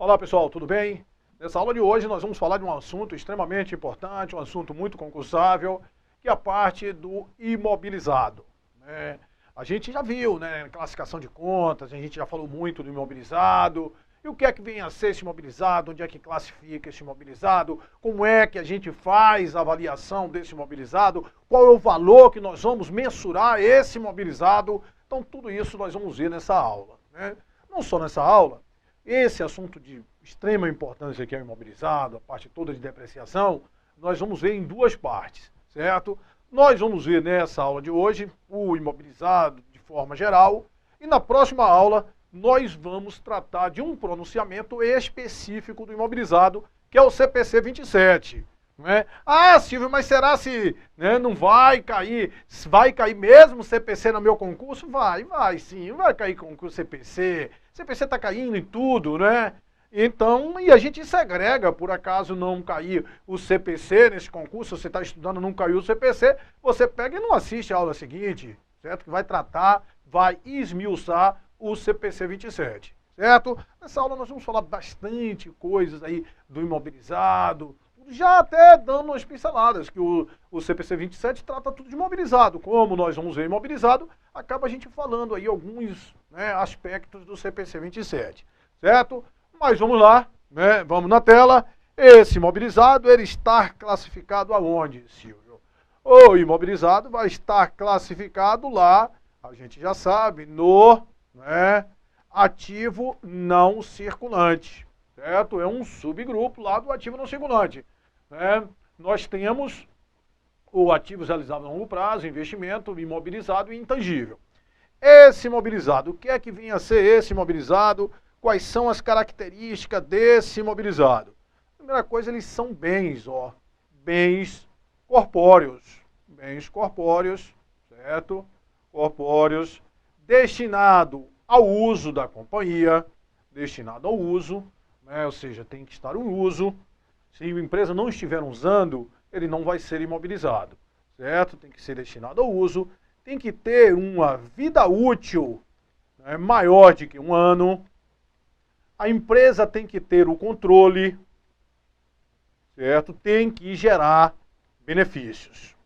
Olá pessoal, tudo bem? Nessa aula de hoje nós vamos falar de um assunto extremamente importante, um assunto muito concursável, que é a parte do imobilizado, né? A gente já viu, né, classificação de contas, a gente já falou muito do imobilizado, e o que é que vem a ser esse imobilizado, onde é que classifica esse imobilizado, como é que a gente faz a avaliação desse imobilizado, qual é o valor que nós vamos mensurar esse imobilizado. Então tudo isso nós vamos ver nessa aula, né? Não só nessa aula, esse assunto de extrema importância que é o imobilizado, a parte toda de depreciação, nós vamos ver em duas partes, certo? Nós vamos ver nessa aula de hoje o imobilizado de forma geral e na próxima aula nós vamos tratar de um pronunciamento específico do imobilizado, que é o CPC 27. Né? Ah, Silvio, mas será se, né, não vai cair? Vai cair mesmo o CPC no meu concurso? Vai sim, vai cair concurso CPC. CPC está caindo em tudo, né? Então, e a gente segrega, por acaso não cair o CPC nesse concurso, você está estudando, não caiu o CPC, você pega e não assiste a aula seguinte, certo? Que vai tratar, vai esmiuçar o CPC 27, certo? Nessa aula nós vamos falar bastante coisas aí do imobilizado, já até dando umas pinceladas, que o CPC 27 trata tudo de imobilizado. Como nós vamos ver imobilizado, acaba a gente falando aí alguns, né, aspectos do CPC 27, certo? Mas vamos lá, né, vamos na tela. Esse imobilizado, ele está classificado aonde, Silvio? O imobilizado vai estar classificado lá, a gente já sabe, no, né, ativo não circulante, certo? É um subgrupo lá do ativo não circulante. Nós temos o ativo realizável a longo prazo, investimento, imobilizado e intangível. Esse imobilizado, o que é que vem a ser esse imobilizado? Quais são as características desse imobilizado? Primeira coisa, eles são bens, ó, bens corpóreos, certo? Corpóreos, destinado ao uso da companhia, destinado ao uso, né? Ou seja, tem que estar o uso. Se a empresa não estiver usando, ele não vai ser imobilizado, certo? Tem que ser destinado ao uso, tem que ter uma vida útil, né, maior de que um ano. A empresa tem que ter o controle, certo? Tem que gerar benefícios.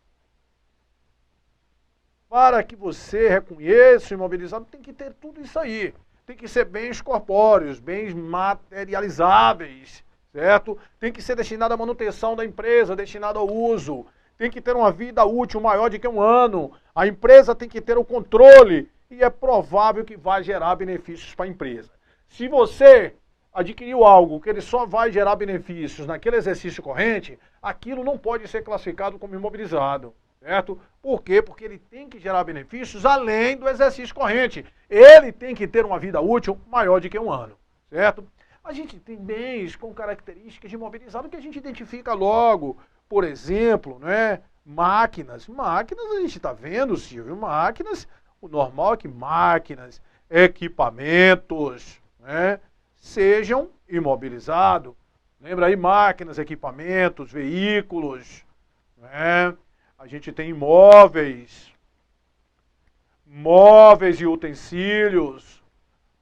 Para que você reconheça o imobilizado, tem que ter tudo isso aí. Tem que ser bens corpóreos, bens materializáveis, certo? Tem que ser destinado à manutenção da empresa, destinado ao uso. Tem que ter uma vida útil maior de que um ano. A empresa tem que ter o controle e é provável que vai gerar benefícios para a empresa. Se você adquiriu algo que ele só vai gerar benefícios naquele exercício corrente, aquilo não pode ser classificado como imobilizado, certo? Por quê? Porque ele tem que gerar benefícios além do exercício corrente. Ele tem que ter uma vida útil maior de que um ano, certo? A gente tem bens com características de imobilizado que a gente identifica logo. Por exemplo, né, máquinas. Máquinas a gente está vendo, Silvio, máquinas. O normal é que máquinas, equipamentos, né, sejam imobilizados. Lembra aí, máquinas, equipamentos, veículos, né? A gente tem móveis e utensílios.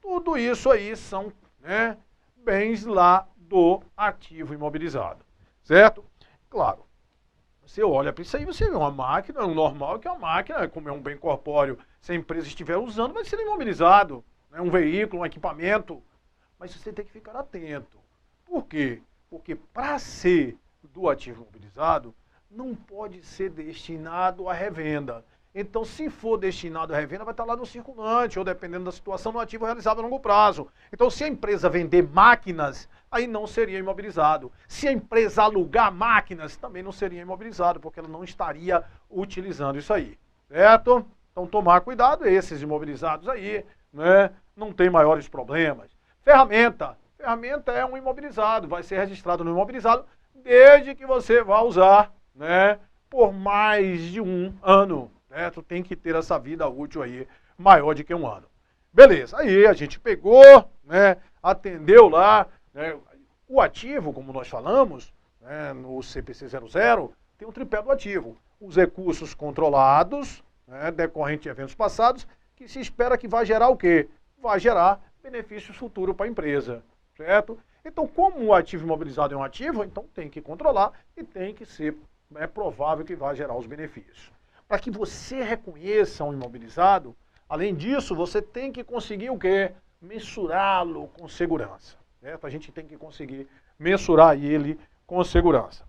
Tudo isso aí são, né, bens lá do ativo imobilizado, certo? Claro, você olha para isso aí, você vê uma máquina, o normal é que a máquina, como é um bem corpóreo, se a empresa estiver usando, vai ser imobilizado, né? Um veículo, um equipamento, mas você tem que ficar atento. Por quê? Porque para ser do ativo imobilizado, não pode ser destinado à revenda. Então, se for destinado à revenda, vai estar lá no circulante, ou dependendo da situação, no ativo realizado a longo prazo. Então, se a empresa vender máquinas, aí não seria imobilizado. Se a empresa alugar máquinas, também não seria imobilizado, porque ela não estaria utilizando isso aí, certo? Então, tomar cuidado, esses imobilizados aí, né, não tem maiores problemas. Ferramenta. Ferramenta é um imobilizado, vai ser registrado no imobilizado, desde que você vá usar, né, por mais de um ano. Certo? Tem que ter essa vida útil aí maior de que um ano. Beleza, aí a gente pegou, né, atendeu lá, né, o ativo, como nós falamos, né, no CPC 00, tem um tripé do ativo. Os recursos controlados, né, decorrente de eventos passados, que se espera que vai gerar o quê? Vai gerar benefícios futuros para a empresa, certo? Então, como o ativo imobilizado é um ativo, então tem que controlar e tem que ser provável que vai gerar os benefícios. Para que você reconheça um imobilizado, além disso, você tem que conseguir o quê? Mensurá-lo com segurança. Certo? A gente tem que conseguir mensurar ele com segurança.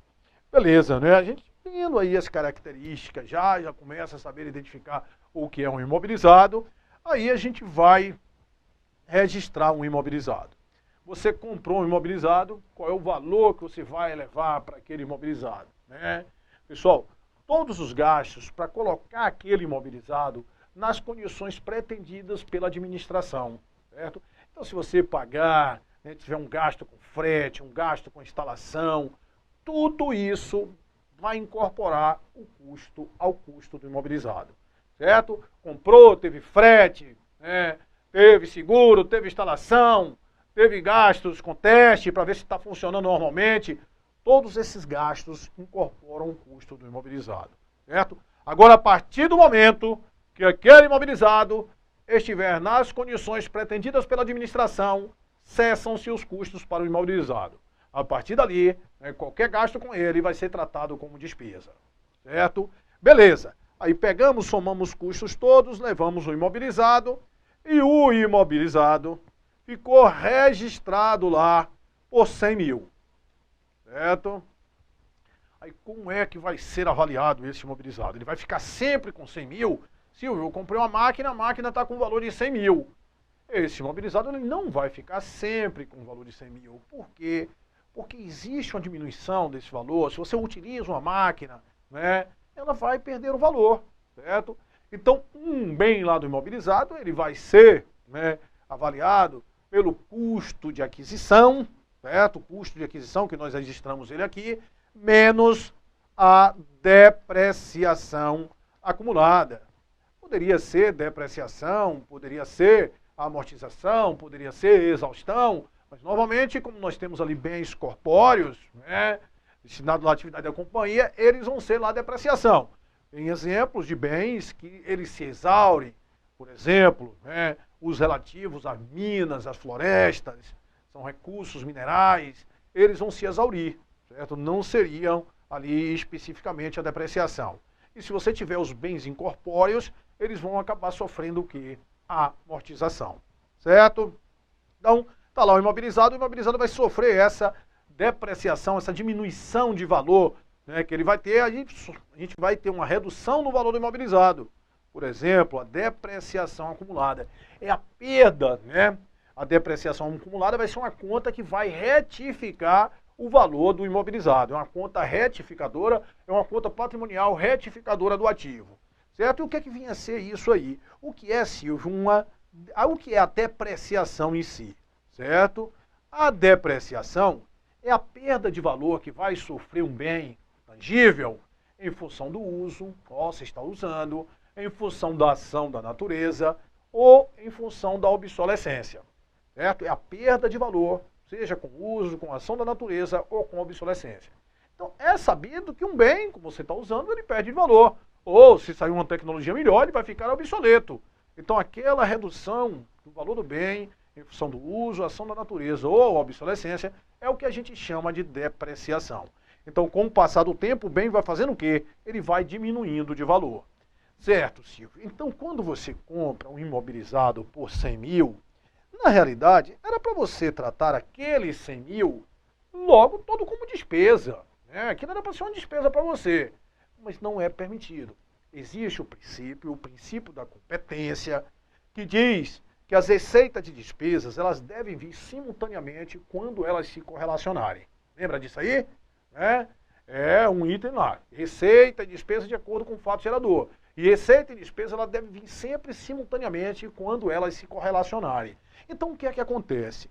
Beleza, né? A gente tendo aí as características, já começa a saber identificar o que é um imobilizado, aí a gente vai registrar um imobilizado. Você comprou um imobilizado, qual é o valor que você vai levar para aquele imobilizado, né? Pessoal, todos os gastos para colocar aquele imobilizado nas condições pretendidas pela administração, certo? Então, se você pagar, né, tiver um gasto com frete, um gasto com instalação, tudo isso vai incorporar o custo ao custo do imobilizado, certo? Comprou, teve frete, né, teve seguro, teve instalação, teve gastos com teste para ver se está funcionando normalmente. Todos esses gastos incorporam o custo do imobilizado, certo? Agora, a partir do momento que aquele imobilizado estiver nas condições pretendidas pela administração, cessam-se os custos para o imobilizado. A partir dali, né, qualquer gasto com ele vai ser tratado como despesa, certo? Beleza. Aí pegamos, somamos os custos todos, levamos o imobilizado e o imobilizado ficou registrado lá por 100 mil, certo? Aí como é que vai ser avaliado esse imobilizado? Ele vai ficar sempre com 100 mil? Silvio, eu comprei uma máquina, a máquina está com um valor de 100 mil. Esse imobilizado ele não vai ficar sempre com um valor de 100 mil. Por quê? Porque existe uma diminuição desse valor. Se você utiliza uma máquina, né, ela vai perder o valor, certo? Então, um bem lá do imobilizado, ele vai ser, né, avaliado pelo custo de aquisição, certo? O custo de aquisição, que nós registramos ele aqui, menos a depreciação acumulada. Poderia ser depreciação, poderia ser amortização, poderia ser exaustão, mas normalmente, como nós temos ali bens corpóreos, né, destinados à atividade da companhia, eles vão ser lá depreciação. Tem exemplos de bens que eles se exaurem, por exemplo, né, os relativos às minas, às florestas, são recursos minerais, eles vão se exaurir, certo? Não seriam ali especificamente a depreciação. E se você tiver os bens incorpóreos, eles vão acabar sofrendo o quê? A amortização, certo? Então, está lá o imobilizado vai sofrer essa depreciação, essa diminuição de valor, né, que ele vai ter, a gente vai ter uma redução no valor do imobilizado. Por exemplo, a depreciação acumulada. É a perda, né? A depreciação acumulada vai ser uma conta que vai retificar o valor do imobilizado. É uma conta retificadora, é uma conta patrimonial retificadora do ativo. Certo? E o que é que vinha a ser isso aí? O que é, Silvio, o que é a depreciação em si? Certo? A depreciação é a perda de valor que vai sofrer um bem tangível em função do uso, você está usando, em função da ação da natureza ou em função da obsolescência. Certo? É a perda de valor, seja com uso, com ação da natureza ou com obsolescência. Então, é sabido que um bem, como você está usando, ele perde de valor. Ou, se sair uma tecnologia melhor, ele vai ficar obsoleto. Então, aquela redução do valor do bem, em função do uso, ação da natureza ou obsolescência, é o que a gente chama de depreciação. Então, com o passar do tempo, o bem vai fazendo o quê? Ele vai diminuindo de valor. Certo, Silvio? Então, quando você compra um imobilizado por 100 mil, na realidade, era para você tratar aqueles 100 mil logo todo como despesa. Né? Aquilo era para ser uma despesa para você. Mas não é permitido. Existe o princípio da competência, que diz que as receitas de despesas elas devem vir simultaneamente quando elas se correlacionarem. Lembra disso aí? É um item lá. Receita e despesa de acordo com o fato gerador. E receita e despesa ela deve vir sempre simultaneamente quando elas se correlacionarem. Então o que é que acontece?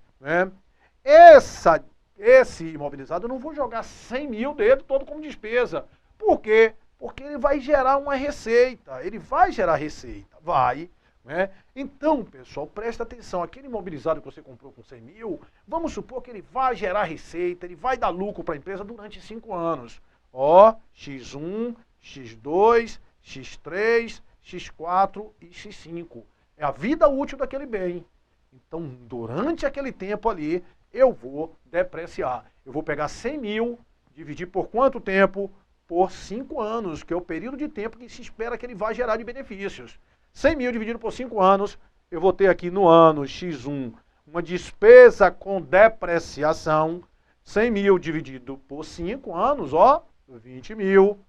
Esse imobilizado eu não vou jogar 100 mil dele todo como despesa. Por quê? Porque ele vai gerar uma receita. Ele vai gerar receita. Vai. Né? Então, pessoal, presta atenção. Aquele imobilizado que você comprou com 100 mil, vamos supor que ele vai gerar receita, ele vai dar lucro para a empresa durante 5 anos. Ó, X1, X2, X3, X4 e X5. É a vida útil daquele bem. Então, durante aquele tempo ali, eu vou depreciar. Eu vou pegar 100 mil, dividir por quanto tempo? Por 5 anos, que é o período de tempo que se espera que ele vai gerar de benefícios. 100 mil dividido por 5 anos, eu vou ter aqui no ano X1 uma despesa com depreciação. 100 mil dividido por 5 anos, ó, 20 mil.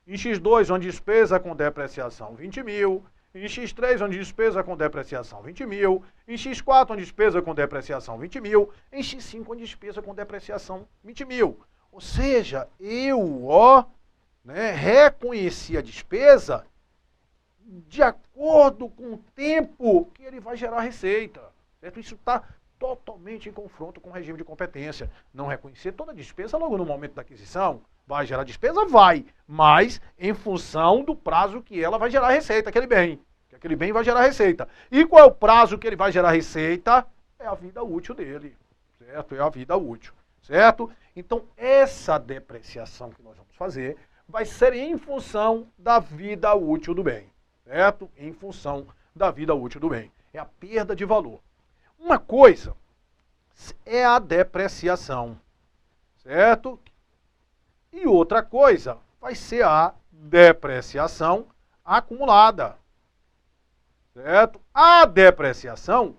Em X2, uma despesa com depreciação, 20 mil. Em X3, uma despesa com depreciação, 20 mil. Em X4, uma despesa com depreciação, 20 mil. Em X5, uma despesa com depreciação, 20 mil. Ou seja, eu, reconheci a despesa de acordo com o tempo que ele vai gerar receita. Certo? Isso está totalmente em confronto com o regime de competência. Não reconhecer toda a despesa logo no momento da aquisição. Vai gerar despesa? Vai, mas em função do prazo que ela vai gerar receita, aquele bem. Que aquele bem vai gerar receita. E qual é o prazo que ele vai gerar receita? É a vida útil dele, certo? É a vida útil, certo? Então, essa depreciação que nós vamos fazer vai ser em função da vida útil do bem, certo? Em função da vida útil do bem. É a perda de valor. Uma coisa é a depreciação, certo? E outra coisa vai ser a depreciação acumulada, certo? A depreciação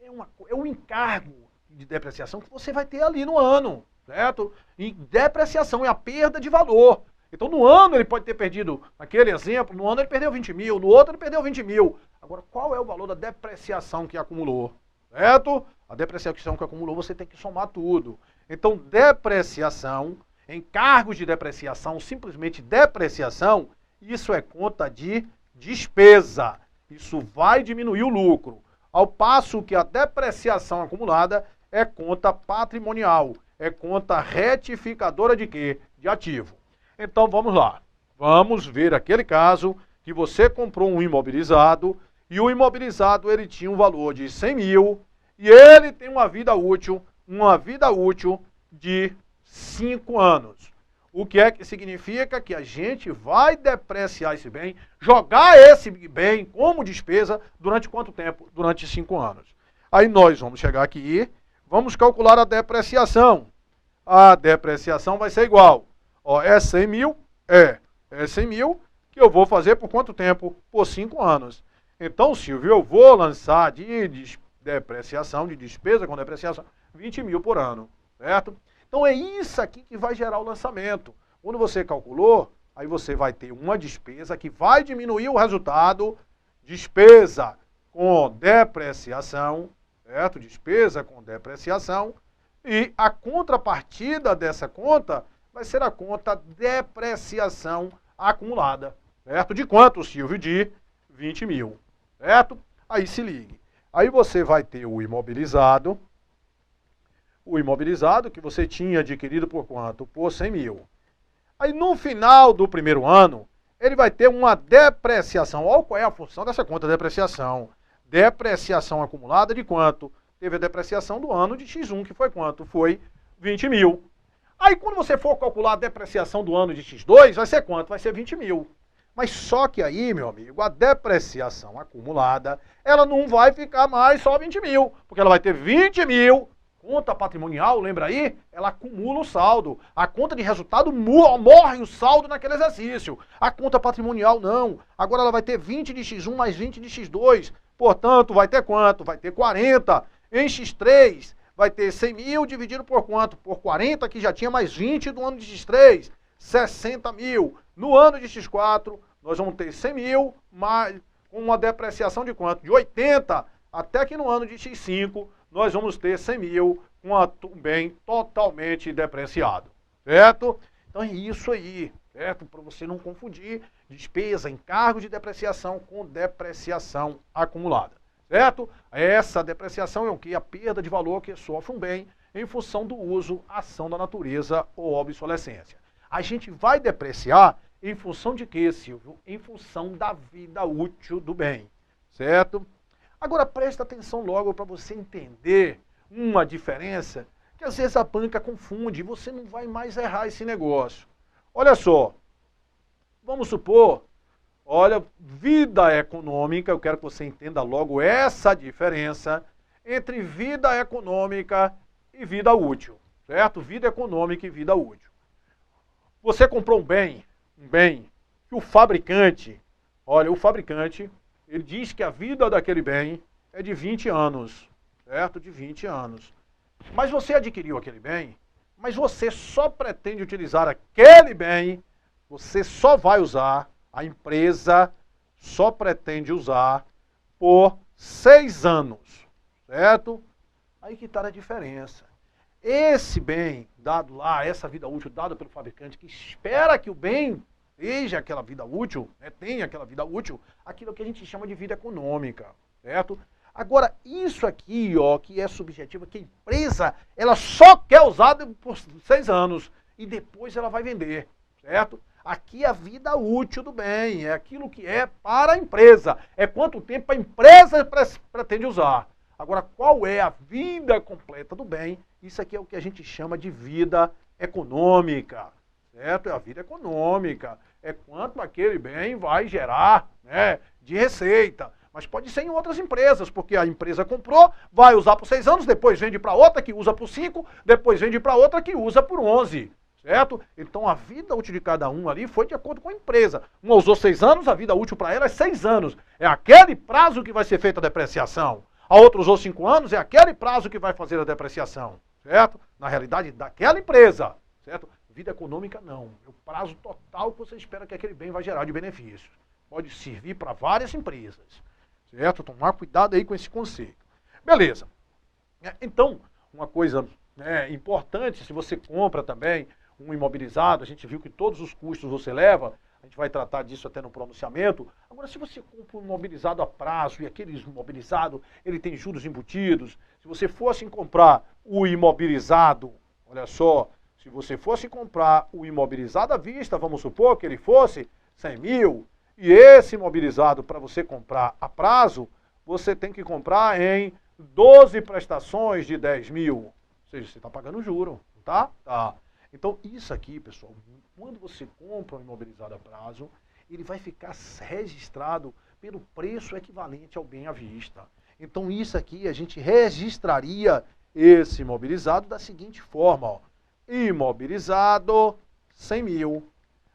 é um encargo de depreciação que você vai ter ali no ano, certo? E depreciação é a perda de valor. Então, no ano ele pode ter perdido, naquele exemplo, no ano ele perdeu 20 mil, no outro ele perdeu 20 mil. Agora, qual é o valor da depreciação que acumulou? Certo? A depreciação que acumulou, você tem que somar tudo. Então, depreciação, encargos de depreciação, simplesmente depreciação, isso é conta de despesa. Isso vai diminuir o lucro. Ao passo que a depreciação acumulada é conta patrimonial, é conta retificadora de quê? De ativo. Então, vamos lá. Vamos ver aquele caso que você comprou um imobilizado e o imobilizado ele tinha um valor de 100 mil e ele tem uma vida útil de 5 anos. O que é que significa? Que a gente vai depreciar esse bem, jogar esse bem como despesa durante quanto tempo? Durante 5 anos. Aí nós vamos chegar aqui, vamos calcular a depreciação. A depreciação vai ser igual. Ó, é 100 mil? É 100 mil que eu vou fazer por quanto tempo? Por 5 anos. Então, Silvio, eu vou lançar de depreciação, de despesa com depreciação, 20 mil por ano, certo? Então, é isso aqui que vai gerar o lançamento. Quando você calculou, aí você vai ter uma despesa que vai diminuir o resultado, despesa com depreciação, certo? Despesa com depreciação, e a contrapartida dessa conta vai ser a conta depreciação acumulada, certo? De quanto, Silvio? De 20 mil, certo? Aí se ligue. Aí você vai ter o imobilizado que você tinha adquirido por quanto? Por 100 mil. Aí no final do primeiro ano, ele vai ter uma depreciação. Olha qual é a função dessa conta de depreciação. Depreciação acumulada de quanto? Teve a depreciação do ano de X1, que foi quanto? Foi 20 mil. Aí quando você for calcular a depreciação do ano de X2, vai ser quanto? Vai ser 20 mil. Mas só que aí, meu amigo, a depreciação acumulada, ela não vai ficar mais só 20 mil, porque ela vai ter 20 mil. Conta patrimonial, lembra aí? Ela acumula o saldo. A conta de resultado morre o saldo naquele exercício. A conta patrimonial não. Agora ela vai ter 20 de X1 mais 20 de X2. Portanto, vai ter quanto? Vai ter 40. Em X3, vai ter 100 mil dividido por quanto? Por 40, que já tinha mais 20 do ano de X3. 60 mil. No ano de X4, nós vamos ter 100 mil, mais, com uma depreciação de quanto? De 80, até que no ano de X5, nós vamos ter 100 mil com um bem totalmente depreciado, certo? Então é isso aí, certo? Para você não confundir despesa, encargo de depreciação com depreciação acumulada, certo? Essa depreciação é o que? A perda de valor que sofre um bem em função do uso, ação da natureza ou obsolescência. A gente vai depreciar em função de quê, Silvio? Em função da vida útil do bem, certo? Agora presta atenção logo para você entender uma diferença que às vezes a banca confunde e você não vai mais errar esse negócio. Olha só, vamos supor, olha, vida econômica, eu quero que você entenda logo essa diferença entre vida econômica e vida útil, certo? Vida econômica e vida útil. Você comprou um bem que o fabricante, olha, o fabricante, ele diz que a vida daquele bem é de 20 anos, certo? De 20 anos. Mas você adquiriu aquele bem, mas você só pretende utilizar aquele bem, você só vai usar, a empresa só pretende usar por 6 anos, certo? Aí que está a diferença. Esse bem dado lá, essa vida útil dada pelo fabricante, que espera que o bem seja aquela vida útil, né, tenha aquela vida útil, aquilo que a gente chama de vida econômica, certo? Agora, isso aqui, ó, que é subjetivo, que a empresa, ela só quer usar por 6 anos e depois ela vai vender, certo? Aqui é a vida útil do bem, é aquilo que é para a empresa, é quanto tempo a empresa pretende usar. Agora, qual é a vida completa do bem? Isso aqui é o que a gente chama de vida econômica, certo? É a vida econômica, é quanto aquele bem vai gerar, né, de receita. Mas pode ser em outras empresas, porque a empresa comprou, vai usar por 6 anos, depois vende para outra que usa por 5, depois vende para outra que usa por 11, certo? Então a vida útil de cada um ali foi de acordo com a empresa. Uma usou 6 anos, a vida útil para ela é 6 anos. É aquele prazo que vai ser feita a depreciação. A outra usou 5 anos, é aquele prazo que vai fazer a depreciação, certo? Na realidade, daquela empresa, certo? Vida econômica não. É o prazo total que você espera que aquele bem vai gerar de benefícios. Pode servir para várias empresas, certo? Tomar cuidado aí com esse conceito. Beleza. Então, uma coisa, né, importante, se você compra também um imobilizado, a gente viu que todos os custos você leva, a gente vai tratar disso até no pronunciamento. Agora, se você compra um imobilizado a prazo e aquele imobilizado, ele tem juros embutidos, se você fosse comprar o imobilizado, olha só, se você fosse comprar o imobilizado à vista, vamos supor que ele fosse 100 mil, e esse imobilizado para você comprar a prazo, você tem que comprar em 12 prestações de 10 mil. Ou seja, você está pagando juro, tá? Tá. Então, isso aqui, pessoal, quando você compra um imobilizado a prazo, ele vai ficar registrado pelo preço equivalente ao bem à vista. Então, isso aqui, a gente registraria esse imobilizado da seguinte forma, ó. Imobilizado, 100 mil.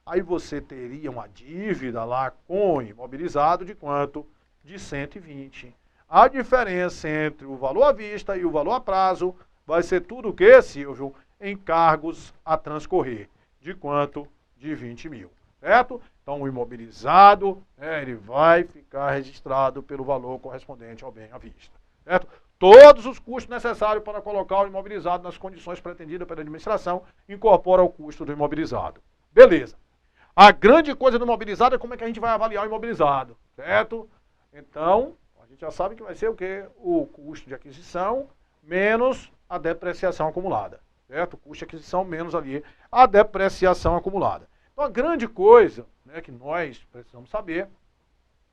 Aí você teria uma dívida lá com o imobilizado de quanto? De 120. A diferença entre o valor à vista e o valor a prazo vai ser tudo o que, Silvio? Encargos a transcorrer. De quanto? De 20 mil. Certo? Então, o imobilizado, ele vai ficar registrado pelo valor correspondente ao bem à vista. Certo? Todos os custos necessários para colocar o imobilizado nas condições pretendidas pela administração incorporam o custo do imobilizado. Beleza. A grande coisa do imobilizado é como é que a gente vai avaliar o imobilizado, certo? Então, a gente já sabe que vai ser o quê? O custo de aquisição menos a depreciação acumulada, certo? O custo de aquisição menos ali a depreciação acumulada. Então, a grande coisa, né, que nós precisamos saber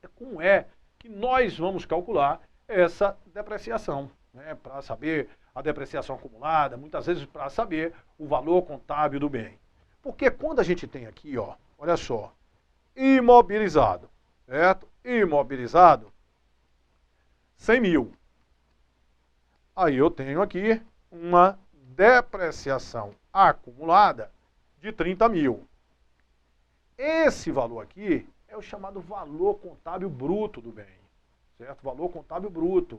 é como é que nós vamos calcular essa depreciação, né, para saber a depreciação acumulada, muitas vezes para saber o valor contábil do bem. Porque quando a gente tem aqui, ó, olha só, imobilizado, certo? Imobilizado, 100 mil. Aí eu tenho aqui uma depreciação acumulada de 30 mil. Esse valor aqui é o chamado valor contábil bruto do bem, certo? Valor contábil bruto.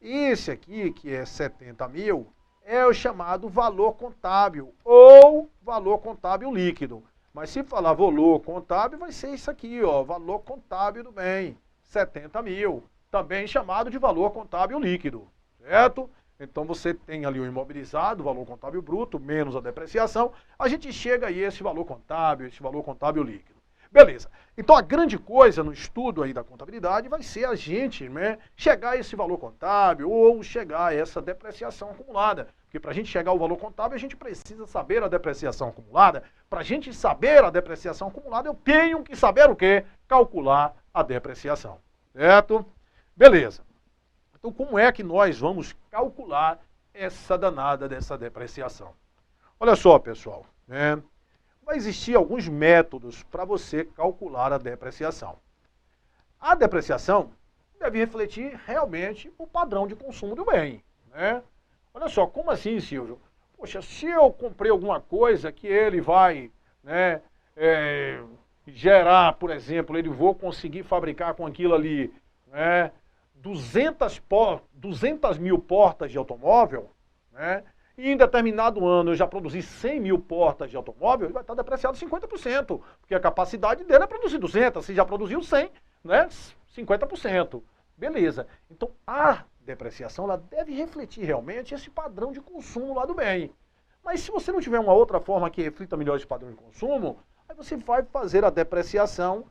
Esse aqui, que é 70 mil, é o chamado valor contábil ou valor contábil líquido. Mas se falar valor contábil, vai ser isso aqui, ó, valor contábil do bem, 70 mil, também chamado de valor contábil líquido, certo? Então você tem ali o imobilizado, o valor contábil bruto, menos a depreciação, a gente chega aí a esse valor contábil líquido. Beleza. Então a grande coisa no estudo aí da contabilidade vai ser a gente, né, chegar a esse valor contábil ou chegar a essa depreciação acumulada. Porque para a gente chegar ao valor contábil, a gente precisa saber a depreciação acumulada. Para a gente saber a depreciação acumulada, eu tenho que saber o quê? Calcular a depreciação. Certo? Beleza. Então como é que nós vamos calcular essa danada dessa depreciação? Olha só, pessoal, né? Vai existir alguns métodos para você calcular a depreciação. A depreciação deve refletir realmente o padrão de consumo do bem, né? Olha só, como assim, Silvio? Poxa, se eu comprei alguma coisa que ele vai, né, gerar, por exemplo, ele vou conseguir fabricar com aquilo ali, né, 200 mil portas de automóvel, né, e em determinado ano eu já produzi 100 mil portas de automóvel, ele vai estar depreciado 50%, porque a capacidade dele é produzir 200, se já produziu 100, né, 50%. Beleza. Então, a depreciação ela deve refletir realmente esse padrão de consumo lá do bem. Mas se você não tiver uma outra forma que reflita melhor esse padrão de consumo, aí você vai fazer a depreciação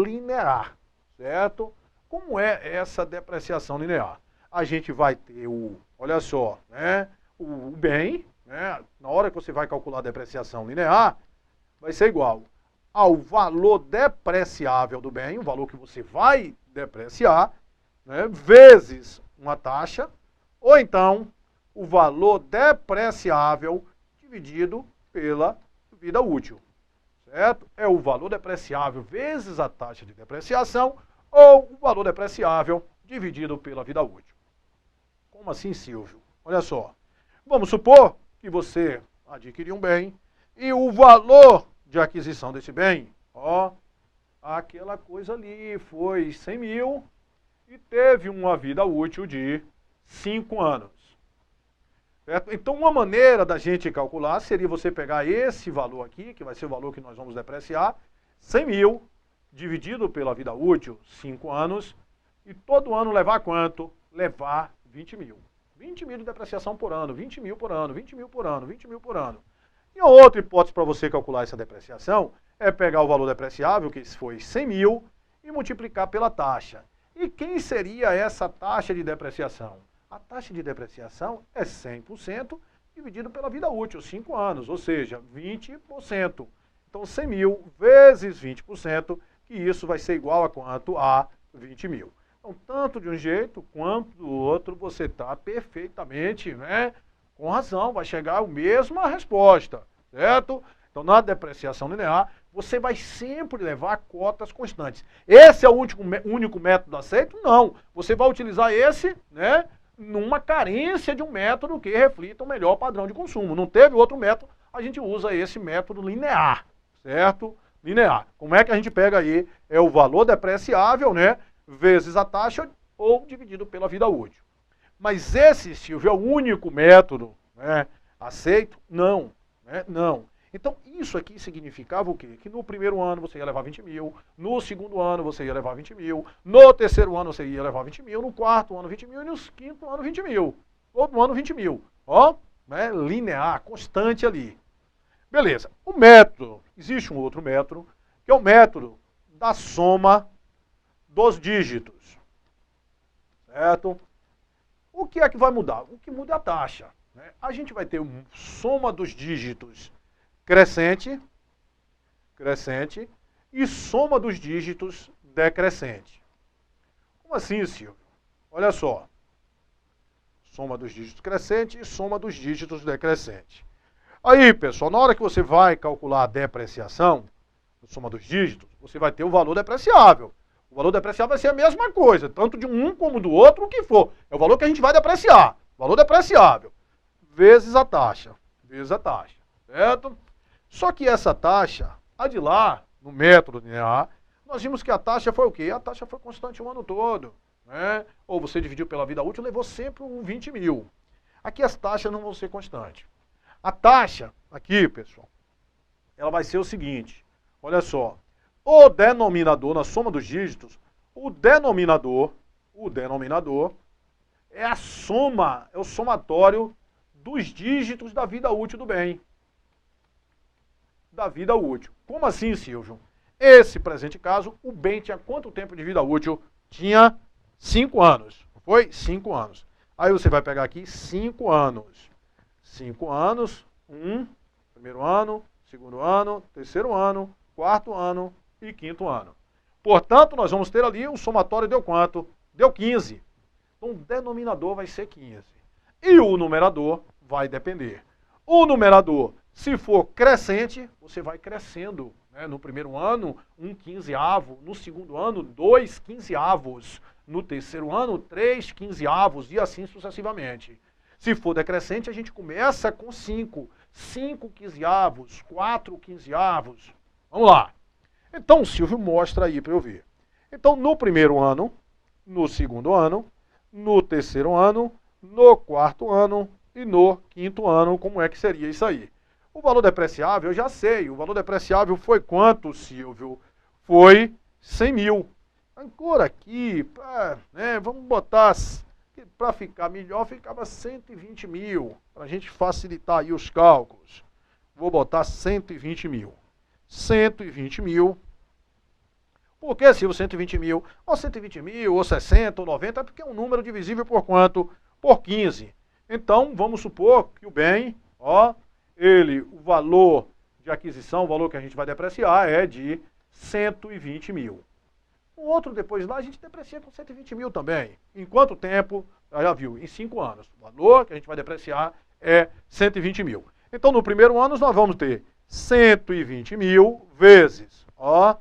linear, certo? Como é essa depreciação linear? A gente vai ter olha só, né, o bem, né, na hora que você vai calcular a depreciação linear, vai ser igual ao valor depreciável do bem, o valor que você vai depreciar, né, vezes uma taxa, ou então o valor depreciável dividido pela vida útil, certo? É o valor depreciável vezes a taxa de depreciação ou o valor depreciável dividido pela vida útil. Como assim, Silvio? Olha só, vamos supor que você adquiriu um bem e o valor de aquisição desse bem, ó, aquela coisa ali foi 100 mil e teve uma vida útil de 5 anos. Certo? Então, uma maneira da gente calcular seria você pegar esse valor aqui, que vai ser o valor que nós vamos depreciar, 100 mil, dividido pela vida útil, 5 anos, e todo ano levar quanto? Levar 20 mil. 20 mil de depreciação por ano, 20 mil por ano, 20 mil por ano, 20 mil por ano. E a outra hipótese para você calcular essa depreciação é pegar o valor depreciável, que foi 100 mil, e multiplicar pela taxa. E quem seria essa taxa de depreciação? A taxa de depreciação é 100% dividido pela vida útil, 5 anos, ou seja, 20%. Então, 100 mil vezes 20%, que isso vai ser igual a quanto? A 20 mil. Então, tanto de um jeito quanto do outro, você está perfeitamente, né, com razão, vai chegar a mesma resposta, certo? Então, na depreciação linear, você vai sempre levar cotas constantes. Esse é o único método aceito? Não. Você vai utilizar esse, né, numa carência de um método que reflita o melhor padrão de consumo. Não teve outro método, a gente usa esse método linear, certo? Linear. Como é que a gente pega aí? É o valor depreciável, né, vezes a taxa ou dividido pela vida útil. Mas esse, Silvio, é o único método, né, aceito? Não, né? Não. Então, isso aqui significava o quê? Que no primeiro ano você ia levar 20 mil, no segundo ano você ia levar 20 mil, no terceiro ano você ia levar 20 mil, no quarto ano 20 mil e no quinto ano 20 mil. Todo ano 20 mil. Ó, né, linear, constante ali. Beleza. O método, existe um outro método, que é o método da soma dos dígitos. Certo? O que é que vai mudar? O que muda é a taxa, né? A gente vai ter uma soma dos dígitos crescente, crescente, e soma dos dígitos decrescente. Como assim, Silvio? Olha só. Soma dos dígitos crescente e soma dos dígitos decrescente. Aí, pessoal, na hora que você vai calcular a depreciação, a soma dos dígitos, você vai ter o valor depreciável. O valor depreciável vai ser a mesma coisa, tanto de um como do outro, o que for. É o valor que a gente vai depreciar. Valor depreciável. Vezes a taxa. Vezes a taxa. Certo? Só que essa taxa, a de lá, no método linear, nós vimos que a taxa foi o quê? A taxa foi constante o ano todo, né? Ou você dividiu pela vida útil, levou sempre 20 mil. Aqui as taxas não vão ser constantes. A taxa, aqui, pessoal, ela vai ser o seguinte, olha só, o denominador, na soma dos dígitos, o denominador é a soma, é o somatório dos dígitos da vida útil do bem. Da vida útil. Como assim, Silvio? Esse presente caso, o bem tinha quanto tempo de vida útil? Tinha 5 anos. Foi? 5 anos. Aí você vai pegar aqui 5 anos. 5 anos, primeiro ano, segundo ano, terceiro ano, quarto ano e quinto ano. Portanto, nós vamos ter ali o somatório deu quanto? Deu 15. Então, o denominador vai ser 15. E o numerador vai depender. O numerador, se for crescente, você vai crescendo, né? No primeiro ano, 1/15, no segundo ano, 2/15, no terceiro ano, 3/15 e assim sucessivamente. Se for decrescente, a gente começa com 5/15, 4/15. Vamos lá. Então, o Silvio mostra aí para eu ver. Então, no primeiro ano, no segundo ano, no terceiro ano, no quarto ano e no quinto ano, como é que seria isso aí? O valor depreciável, eu já sei. O valor depreciável foi quanto, Silvio? Foi 100 mil. Agora aqui, né, vamos botar, para ficar melhor, ficava 120 mil. Para a gente facilitar aí os cálculos. Vou botar 120 mil. 120 mil. Por que, Silvio, 120 mil? Ou 120 mil, ou 60, ou 90, é porque é um número divisível por quanto? Por 15. Então, vamos supor que o bem, ó, o valor de aquisição, o valor que a gente vai depreciar é de 120 mil. O outro, depois lá, a gente deprecia com 120 mil também. Em quanto tempo? Já viu, em 5 anos. O valor que a gente vai depreciar é 120 mil. Então, no primeiro ano, nós vamos ter 120 mil vezes, ó,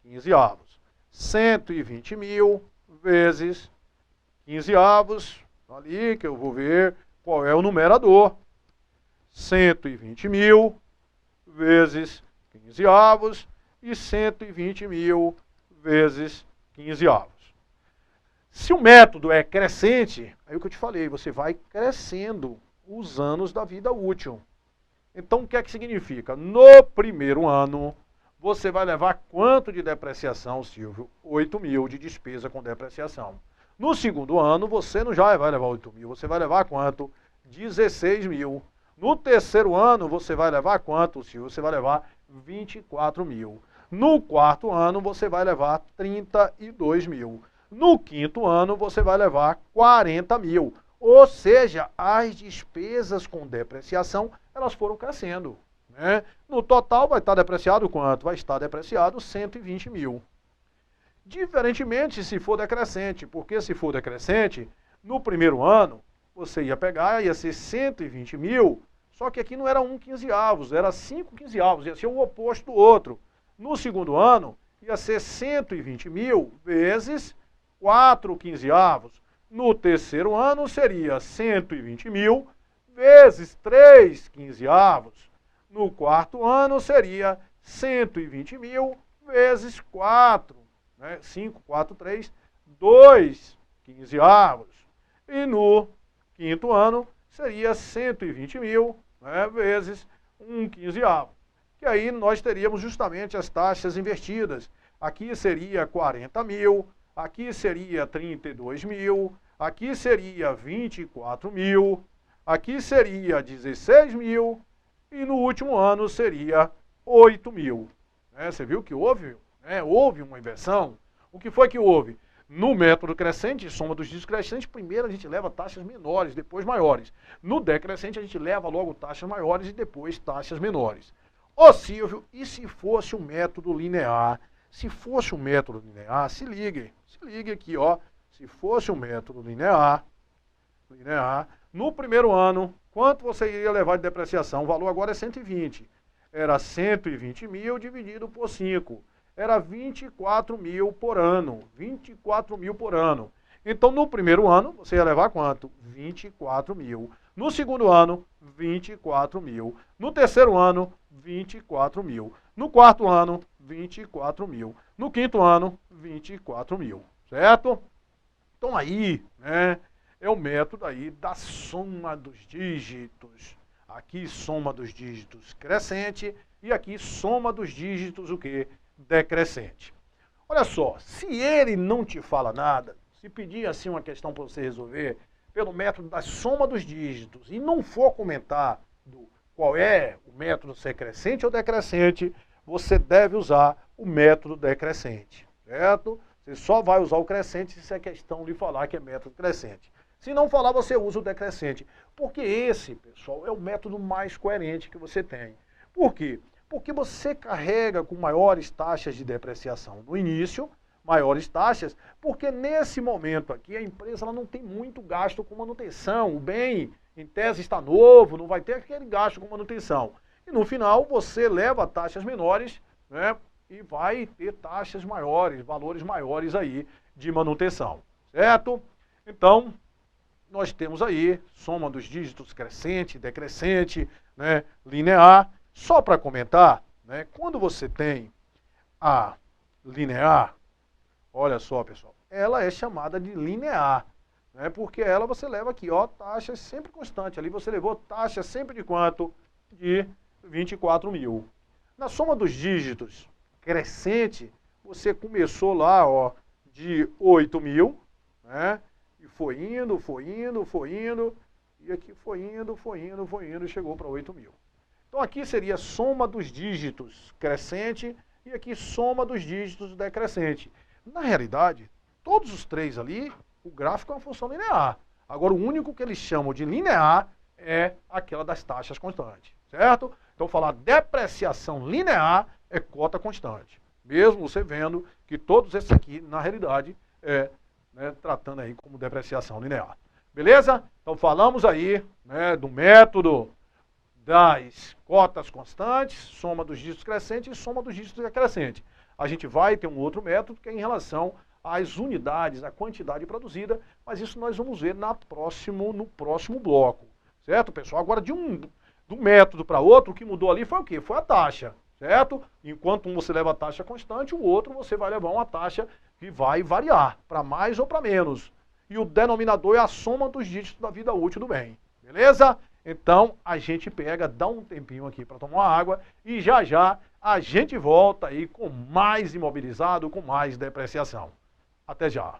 15avos. 120 mil vezes 15avos, ali que eu vou ver qual é o numerador. 120 mil vezes 15avos e 120 mil vezes 15avos. Se o método é crescente, é o que eu te falei, você vai crescendo os anos da vida útil. Então, o que é que significa? No primeiro ano, você vai levar quanto de depreciação, Silvio? 8 mil de despesa com depreciação. No segundo ano, você não já vai levar 8 mil, você vai levar quanto? 16 mil. No terceiro ano, você vai levar quanto, Silvio? Você vai levar 24 mil. No quarto ano, você vai levar 32 mil. No quinto ano, você vai levar 40 mil. Ou seja, as despesas com depreciação, elas foram crescendo, né? No total, vai estar depreciado quanto? Vai estar depreciado 120 mil. Diferentemente se for decrescente, porque se for decrescente, no primeiro ano, você ia pegar, ia ser 120 mil, só que aqui não era 1/15, era 5/15, ia ser o oposto do outro. No segundo ano, ia ser 120 mil vezes 4/15. No terceiro ano, seria 120 mil vezes 3/15. No quarto ano, seria 120 mil vezes 4, né? 5, 4, 3, 2/15. E no quinto ano, seria 120 mil, né, vezes 1/15. Que aí nós teríamos justamente as taxas invertidas. Aqui seria 40 mil, aqui seria 32 mil, aqui seria 24 mil, aqui seria 16 mil e no último ano seria 8 mil. Você viu que houve, houve uma inversão? O que foi que houve? No método crescente, soma dos dígitos crescentes, primeiro a gente leva taxas menores, depois maiores. No decrescente, a gente leva logo taxas maiores e depois taxas menores. Ô Silvio, e se fosse um método linear? Se fosse um método linear, se ligue aqui, ó. Se fosse um método linear, no primeiro ano, quanto você iria levar de depreciação? O valor agora é 120. Era 120 mil dividido por 5. Era 24 mil por ano. 24 mil por ano. Então, no primeiro ano, você ia levar quanto? 24 mil. No segundo ano, 24 mil. No terceiro ano, 24 mil. No quarto ano, 24 mil. No quinto ano, 24 mil. Certo? Então aí, né, é o método aí da soma dos dígitos. Aqui soma dos dígitos crescente e aqui soma dos dígitos o quê? Decrescente. Olha só, se ele não te fala nada, se pedir assim uma questão para você resolver pelo método da soma dos dígitos e não for comentar qual é o método, se é crescente ou decrescente, você deve usar o método decrescente, certo? Você só vai usar o crescente se a questão lhe falar que é método crescente. Se não falar, você usa o decrescente. Porque esse, pessoal, é o método mais coerente que você tem. Por quê? Porque você carrega com maiores taxas de depreciação no início, maiores taxas, porque nesse momento aqui a empresa ela não tem muito gasto com manutenção. O bem, em tese, está novo, não vai ter aquele gasto com manutenção. E no final você leva taxas menores né? E vai ter taxas maiores, valores maiores aí de manutenção, certo? Então, nós temos aí soma dos dígitos crescente, decrescente, né, linear. Só para comentar, né, quando você tem a linear, olha só, pessoal, ela é chamada de linear, né, porque ela você leva aqui, ó, taxa sempre constante. Ali você levou taxa sempre de quanto? De 24 mil. Na soma dos dígitos crescente, você começou lá, ó, de 8 mil, né? E foi indo, e aqui foi indo, e chegou para 8 mil. Então aqui seria soma dos dígitos crescente e aqui soma dos dígitos decrescente. Na realidade, todos os três ali, o gráfico é uma função linear. Agora o único que eles chamam de linear é aquela das taxas constantes, certo? Então falar depreciação linear é cota constante. Mesmo você vendo que todos esses aqui, na realidade, né, tratando aí como depreciação linear. Beleza? Então falamos aí, né, do método das cotas constantes, soma dos dígitos crescentes e soma dos dígitos decrescentes. A gente vai ter um outro método que é em relação às unidades, a quantidade produzida, mas isso nós vamos ver no próximo bloco. Certo, pessoal? Agora, de um método para outro, o que mudou ali foi o quê? Foi a taxa. Certo? Enquanto um você leva a taxa constante, o outro você vai levar uma taxa que vai variar, para mais ou para menos. E o denominador é a soma dos dígitos da vida útil do bem. Beleza? Então, a gente pega, dá um tempinho aqui para tomar água e já já a gente volta aí com mais imobilizado, com mais depreciação. Até já.